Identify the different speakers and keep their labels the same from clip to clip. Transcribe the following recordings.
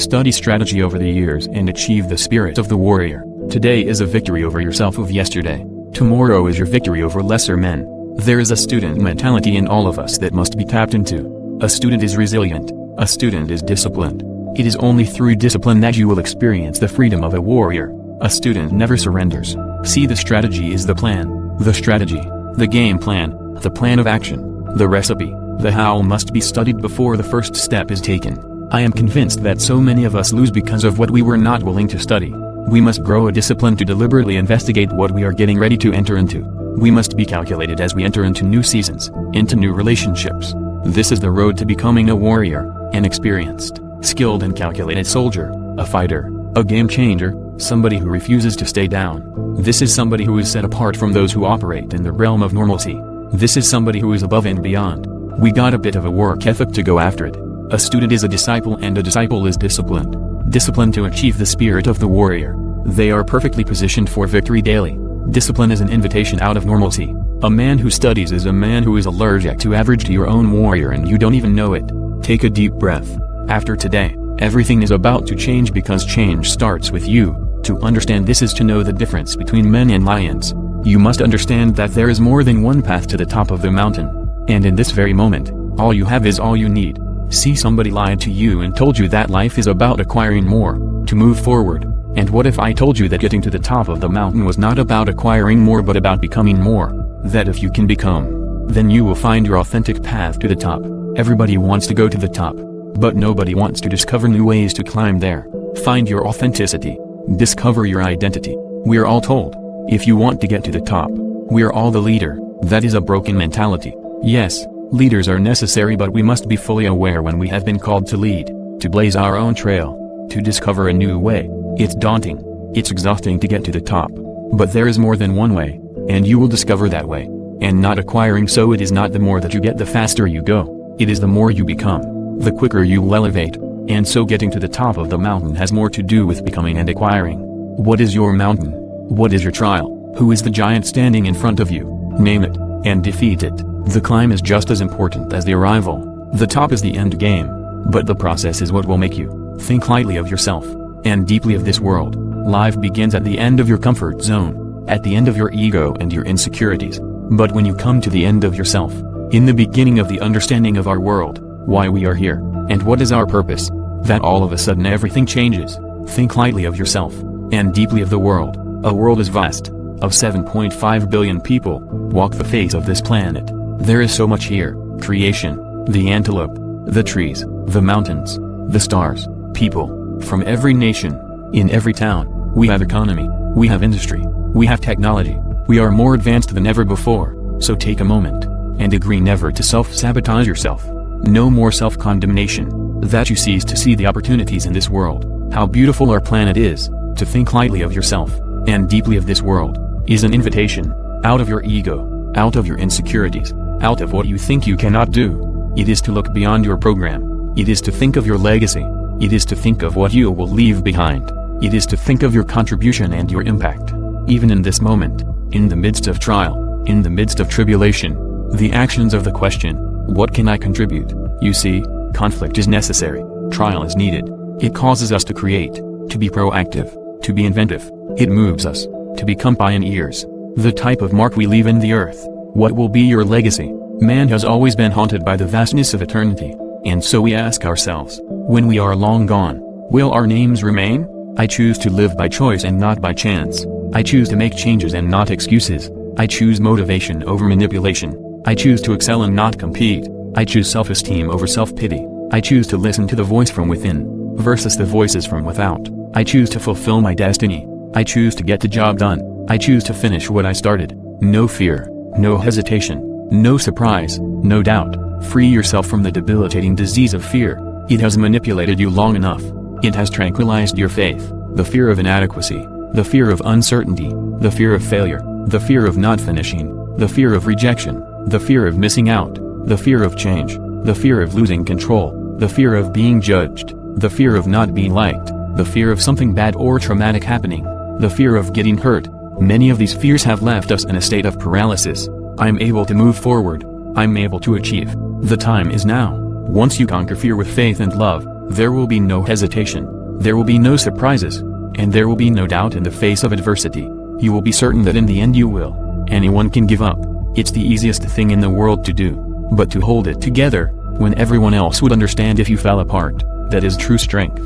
Speaker 1: Study strategy over the years and achieve the spirit of the warrior. Today is a victory over yourself of yesterday. Tomorrow is your victory over lesser men. There is a student mentality in all of us that must be tapped into. A student is resilient. A student is disciplined. It is only through discipline that you will experience the freedom of a warrior. A student never surrenders. See, the strategy is the plan. The strategy, the game plan, the plan of action, the recipe, the how must be studied before the first step is taken. I am convinced that so many of us lose because of what we were not willing to study. We must grow a discipline to deliberately investigate what we are getting ready to enter into. We must be calculated as we enter into new seasons, into new relationships. This is the road to becoming a warrior, an experienced, skilled and calculated soldier, a fighter, a game changer, somebody who refuses to stay down. This is somebody who is set apart from those who operate in the realm of normalcy. This is somebody who is above and beyond. We got a bit of a work ethic to go after it. A student is a disciple and a disciple is disciplined. Disciplined to achieve the spirit of the warrior. They are perfectly positioned for victory daily. Discipline is an invitation out of normalcy. A man who studies is a man who is allergic to average, to your own warrior, and you don't even know it. Take a deep breath. After today, everything is about to change because change starts with you. To understand this is to know the difference between men and lions. You must understand that there is more than one path to the top of the mountain. And in this very moment, all you have is all you need. See, somebody lied to you and told you that life is about acquiring more, to move forward. And what if I told you that getting to the top of the mountain was not about acquiring more but about becoming more? That if you can become, then you will find your authentic path to the top. Everybody wants to go to the top, but nobody wants to discover new ways to climb there. Find your authenticity. Discover your identity. We're all told, if you want to get to the top, we're all the leader. That is a broken mentality. Yes, leaders are necessary, but we must be fully aware when we have been called to lead, to blaze our own trail, to discover a new way. It's daunting. It's exhausting to get to the top. But there is more than one way, and you will discover that way. And not acquiring, so it is not the more that you get the faster you go. It is the more you become, the quicker you will elevate. And so getting to the top of the mountain has more to do with becoming and acquiring. What is your mountain? What is your trial? Who is the giant standing in front of you? Name it, and defeat it. The climb is just as important as the arrival. The top is the end game, but the process is what will make you. Think lightly of yourself, and deeply of this world. Life begins at the end of your comfort zone, at the end of your ego and your insecurities. But when you come to the end of yourself, in the beginning of the understanding of our world, why we are here, and what is our purpose, that all of a sudden everything changes. Think lightly of yourself, and deeply of the world. A world is vast, of 7.5 billion people, walk the face of this planet. There is so much here, creation, the antelope, the trees, the mountains, the stars, people, from every nation, in every town. We have economy, we have industry, we have technology, we are more advanced than ever before. So take a moment, and agree never to self-sabotage yourself. No more self-condemnation, that you cease to see the opportunities in this world. How beautiful our planet is. To think lightly of yourself, and deeply of this world, is an invitation, out of your ego, out of your insecurities, out of what you think you cannot do. It is to look beyond your program. It is to think of your legacy. It is to think of what you will leave behind. It is to think of your contribution and your impact. Even in this moment, in the midst of trial, in the midst of tribulation, the actions of the question, what can I contribute? You see, conflict is necessary, trial is needed. It causes us to create, to be proactive, to be inventive. It moves us to become pioneers. The type of mark we leave in the earth. What will be your legacy? Man has always been haunted by the vastness of eternity. And so we ask ourselves, when we are long gone, will our names remain? I choose to live by choice and not by chance. I choose to make changes and not excuses. I choose motivation over manipulation. I choose to excel and not compete. I choose self-esteem over self-pity. I choose to listen to the voice from within, versus the voices from without. I choose to fulfill my destiny. I choose to get the job done. I choose to finish what I started. No fear, no hesitation, no surprise, no doubt. Free yourself from the debilitating disease of fear. It has manipulated you long enough. It has tranquilized your faith. The fear of inadequacy, the fear of uncertainty, the fear of failure, the fear of not finishing, the fear of rejection, the fear of missing out, the fear of change, the fear of losing control, the fear of being judged, the fear of not being liked, the fear of something bad or traumatic happening, the fear of getting hurt. Many of these fears have left us in a state of paralysis. I'm able to move forward. I'm able to achieve. The time is now. Once you conquer fear with faith and love, There will be no hesitation. There will be no surprises. And there will be no doubt in the face of adversity. You will be certain that in the end you will. Anyone can give up. It's the easiest thing in the world to do. But to hold it together, when everyone else would understand if you fell apart, that is true strength.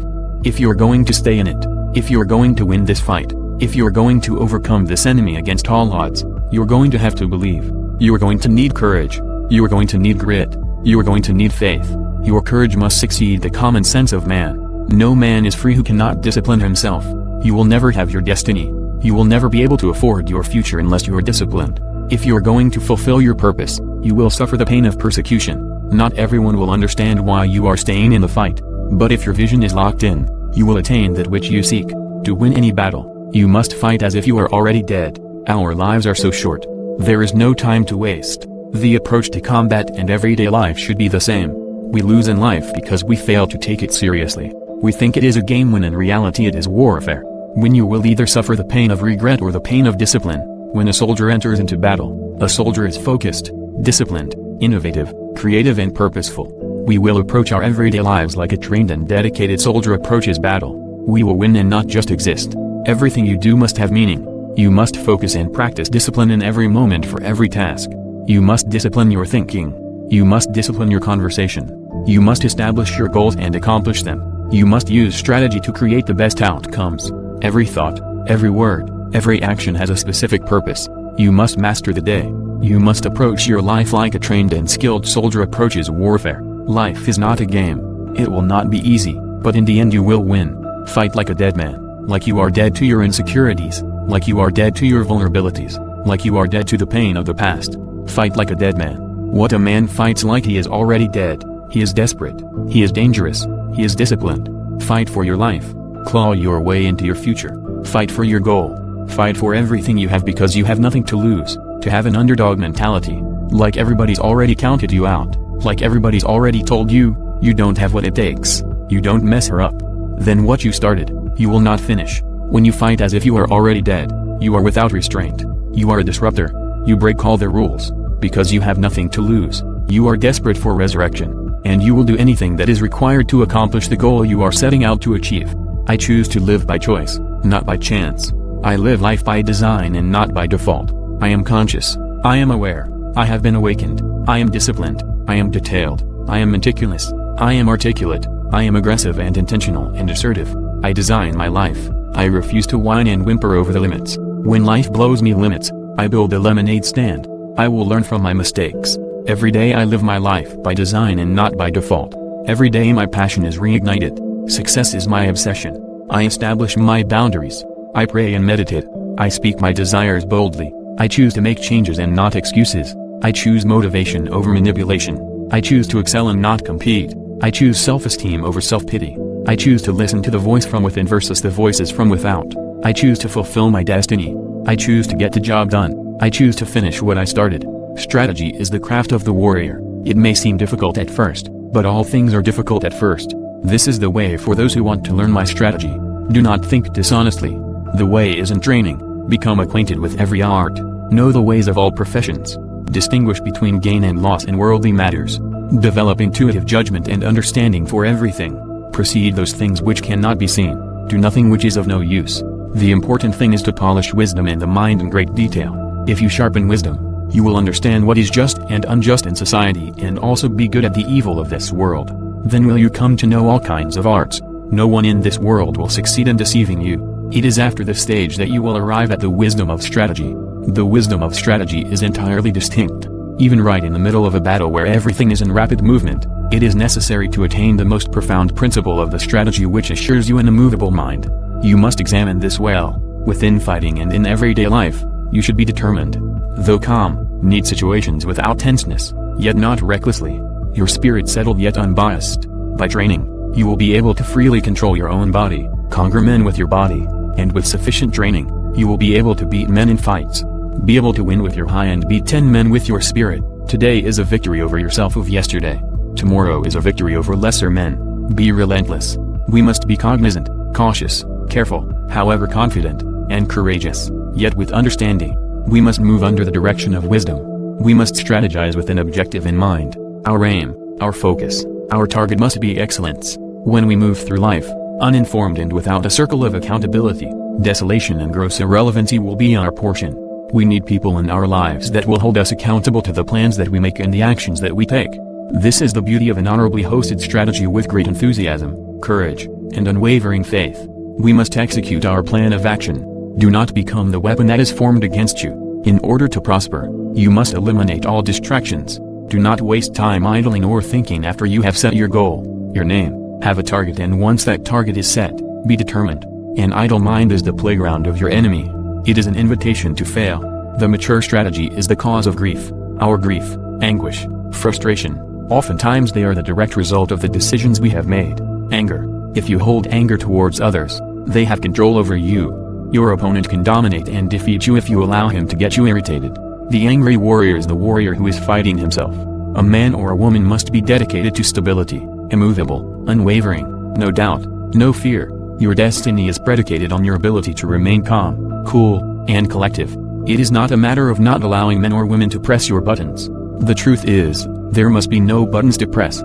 Speaker 1: If you're going to stay in it, if you're going to win this fight, if you're going to overcome this enemy against all odds, you're going to have to believe. You're going to need courage. You're going to need grit. You're going to need faith. Your courage must exceed the common sense of man. No man is free who cannot discipline himself. You will never have your destiny. You will never be able to afford your future unless you are disciplined. If you are going to fulfill your purpose, you will suffer the pain of persecution. Not everyone will understand why you are staying in the fight. But if your vision is locked in, you will attain that which you seek. To win any battle, you must fight as if you are already dead. Our lives are so short. There is no time to waste. The approach to combat and everyday life should be the same. We lose in life because we fail to take it seriously. We think it is a game when in reality it is warfare. When you will either suffer the pain of regret or the pain of discipline. When a soldier enters into battle, a soldier is focused, disciplined, innovative, creative and purposeful. We will approach our everyday lives like a trained and dedicated soldier approaches battle. We will win and not just exist. Everything you do must have meaning. You must focus and practice discipline in every moment for every task. You must discipline your thinking. You must discipline your conversation. You must establish your goals and accomplish them. You must use strategy to create the best outcomes. Every thought, every word, every action has a specific purpose. You must master the day. You must approach your life like a trained and skilled soldier approaches warfare. Life is not a game. It will not be easy, but in the end you will win. Fight like a dead man, like you are dead to your insecurities, like you are dead to your vulnerabilities, like you are dead to the pain of the past. Fight like a dead man. What a man fights like he is already dead. He is desperate. He is dangerous. He is disciplined. Fight for your life. Claw your way into your future. Fight for your goal. Fight for everything you have because you have nothing to lose. To have an underdog mentality. Like everybody's already counted you out. Like everybody's already told you, you don't have what it takes. You don't mess her up. Then what you started, you will not finish. When you fight as if you are already dead, you are without restraint. You are a disruptor. You break all the rules. Because you have nothing to lose. You are desperate for resurrection. And you will do anything that is required to accomplish the goal you are setting out to achieve. I choose to live by choice, not by chance. I live life by design and not by default. I am conscious. I am aware. I have been awakened. I am disciplined. I am detailed. I am meticulous. I am articulate. I am aggressive and intentional and assertive. I design my life. I refuse to whine and whimper over the limits. When life blows me limits, I build a lemonade stand. I will learn from my mistakes. Every day I live my life by design and not by default. Every day my passion is reignited. Success is my obsession. I establish my boundaries. I pray and meditate. I speak my desires boldly. I choose to make changes and not excuses. I choose motivation over manipulation. I choose to excel and not compete. I choose self-esteem over self-pity. I choose to listen to the voice from within versus the voices from without. I choose to fulfill my destiny. I choose to get the job done. I choose to finish what I started. Strategy is the craft of the warrior. It may seem difficult at first, but all things are difficult at first. This is the way for those who want to learn my strategy. Do not think dishonestly. The way is in training. Become acquainted with every art. Know the ways of all professions. Distinguish between gain and loss in worldly matters. Develop intuitive judgment and understanding for everything. Proceed those things which cannot be seen. Do nothing which is of no use. The important thing is to polish wisdom in the mind in great detail. If you sharpen wisdom, you will understand what is just and unjust in society and also be good at the evil of this world. Then will you come to know all kinds of arts. No one in this world will succeed in deceiving you. It is after this stage that you will arrive at the wisdom of strategy. The wisdom of strategy is entirely distinct. Even right in the middle of a battle where everything is in rapid movement, it is necessary to attain the most profound principle of the strategy which assures you an immovable mind. You must examine this well. Within fighting and in everyday life, you should be determined. Though calm, need situations without tenseness, yet not recklessly. Your spirit settled yet unbiased. By training, you will be able to freely control your own body, conquer men with your body, and with sufficient training, you will be able to beat men in fights. Be able to win with your high and beat 10 men with your spirit. Today is a victory over yourself of yesterday. Tomorrow is a victory over lesser men. Be relentless. We must be cognizant, cautious, careful, however confident, and courageous, yet with understanding. We must move under the direction of wisdom. We must strategize with an objective in mind. Our aim, our focus, our target must be excellence. When we move through life, uninformed and without a circle of accountability, desolation and gross irrelevancy will be our portion. We need people in our lives that will hold us accountable to the plans that we make and the actions that we take. This is the beauty of an honorably hosted strategy with great enthusiasm, courage, and unwavering faith. We must execute our plan of action. Do not become the weapon that is formed against you. In order to prosper, you must eliminate all distractions. Do not waste time idling or thinking after you have set your goal, your name. Have a target, and once that target is set, be determined. An idle mind is the playground of your enemy. It is an invitation to fail. The mature strategy is the cause of grief. Our grief, anguish, frustration, oftentimes they are the direct result of the decisions we have made. Anger. If you hold anger towards others, they have control over you. Your opponent can dominate and defeat you if you allow him to get you irritated. The angry warrior is the warrior who is fighting himself. A man or a woman must be dedicated to stability, immovable, unwavering, no doubt, no fear. Your destiny is predicated on your ability to remain calm, cool, and collective. It is not a matter of not allowing men or women to press your buttons. The truth is, there must be no buttons to press.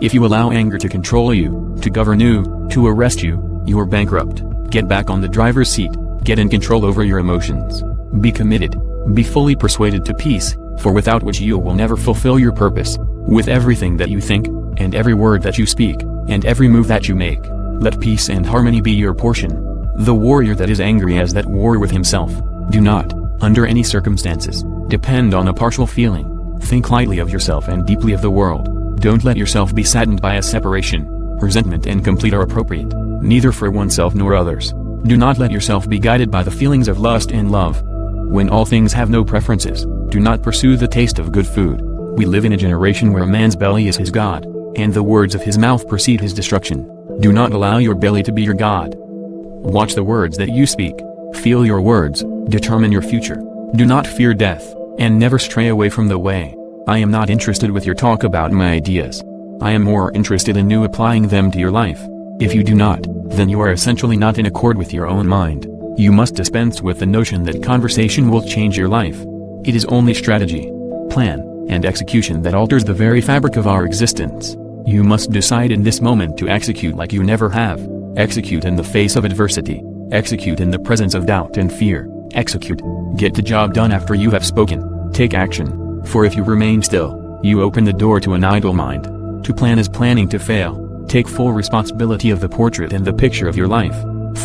Speaker 1: If you allow anger to control you, to govern you, to arrest you, you're bankrupt. Get back on the driver's seat, get in control over your emotions. Be committed, be fully persuaded to peace, for without which you will never fulfill your purpose. With everything that you think, and every word that you speak, and every move that you make, let peace and harmony be your portion. The warrior that is angry has that war with himself. Do not, under any circumstances, depend on a partial feeling. Think lightly of yourself and deeply of the world. Don't let yourself be saddened by a separation. Resentment and complaint are appropriate, neither for oneself nor others. Do not let yourself be guided by the feelings of lust and love. When all things have no preferences, do not pursue the taste of good food. We live in a generation where a man's belly is his god, and the words of his mouth precede his destruction. Do not allow your belly to be your god. Watch the words that you speak. Feel your words, determine your future. Do not fear death, and never stray away from the way. I am not interested with your talk about my ideas. I am more interested in you applying them to your life. If you do not, then you are essentially not in accord with your own mind. You must dispense with the notion that conversation will change your life. It is only strategy, plan, and execution that alters the very fabric of our existence. You must decide in this moment to execute like you never have. Execute in the face of adversity. Execute in the presence of doubt and fear. Execute. Get the job done after you have spoken. Take action. For if you remain still, you open the door to an idle mind. To plan is planning to fail. Take full responsibility of the portrait and the picture of your life,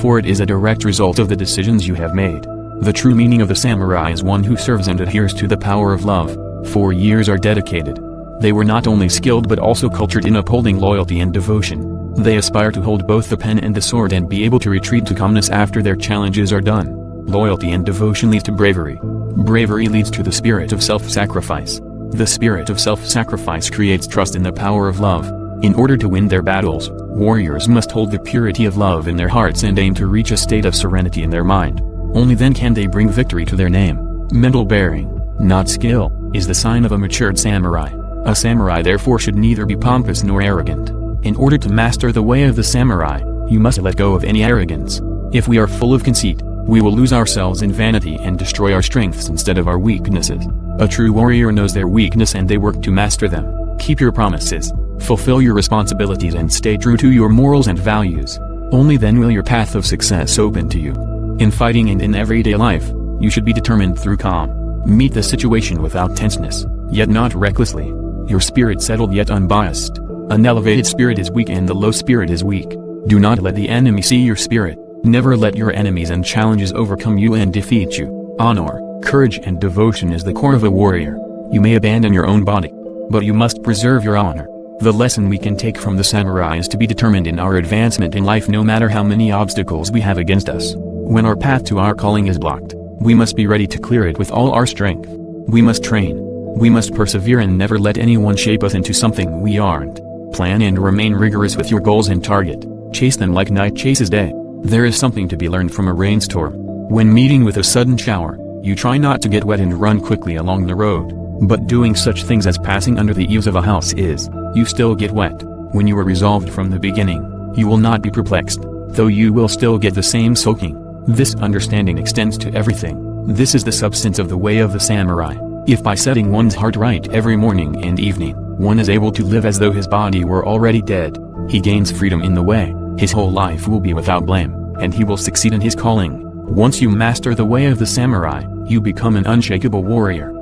Speaker 1: for it is a direct result of the decisions you have made. The true meaning of the samurai is one who serves and adheres to the power of love. 4 years are dedicated. They were not only skilled but also cultured in upholding loyalty and devotion. They aspire to hold both the pen and the sword and be able to retreat to calmness after their challenges are done. Loyalty and devotion leads to bravery. Bravery leads to the spirit of self-sacrifice. The spirit of self-sacrifice creates trust in the power of love. In order to win their battles, warriors must hold the purity of love in their hearts and aim to reach a state of serenity in their mind. Only then can they bring victory to their name. Mental bearing, not skill, is the sign of a matured samurai. A samurai therefore should neither be pompous nor arrogant. In order to master the way of the samurai, you must let go of any arrogance. If we are full of conceit, we will lose ourselves in vanity and destroy our strengths instead of our weaknesses. A true warrior knows their weakness and they work to master them. Keep your promises. Fulfill your responsibilities and stay true to your morals and values. Only then will your path of success open to you. In fighting and in everyday life, you should be determined through calm. Meet the situation without tenseness, yet not recklessly. Your spirit settled yet unbiased. An elevated spirit is weak and the low spirit is weak. Do not let the enemy see your spirit. Never let your enemies and challenges overcome you and defeat you. Honor, courage and devotion is the core of a warrior. You may abandon your own body, but you must preserve your honor. The lesson we can take from the samurai is to be determined in our advancement in life no matter how many obstacles we have against us. When our path to our calling is blocked, we must be ready to clear it with all our strength. We must train. We must persevere and never let anyone shape us into something we aren't. Plan and remain rigorous with your goals and target. Chase them like night chases day. There is something to be learned from a rainstorm. When meeting with a sudden shower, you try not to get wet and run quickly along the road. But doing such things as passing under the eaves of a house is, you still get wet. When you are resolved from the beginning, you will not be perplexed, though you will still get the same soaking. This understanding extends to everything. This is the substance of the way of the samurai. If by setting one's heart right every morning and evening, one is able to live as though his body were already dead, He gains freedom in the way, his whole life will be without blame, and he will succeed in his calling. Once you master the way of the samurai, you become an unshakable warrior.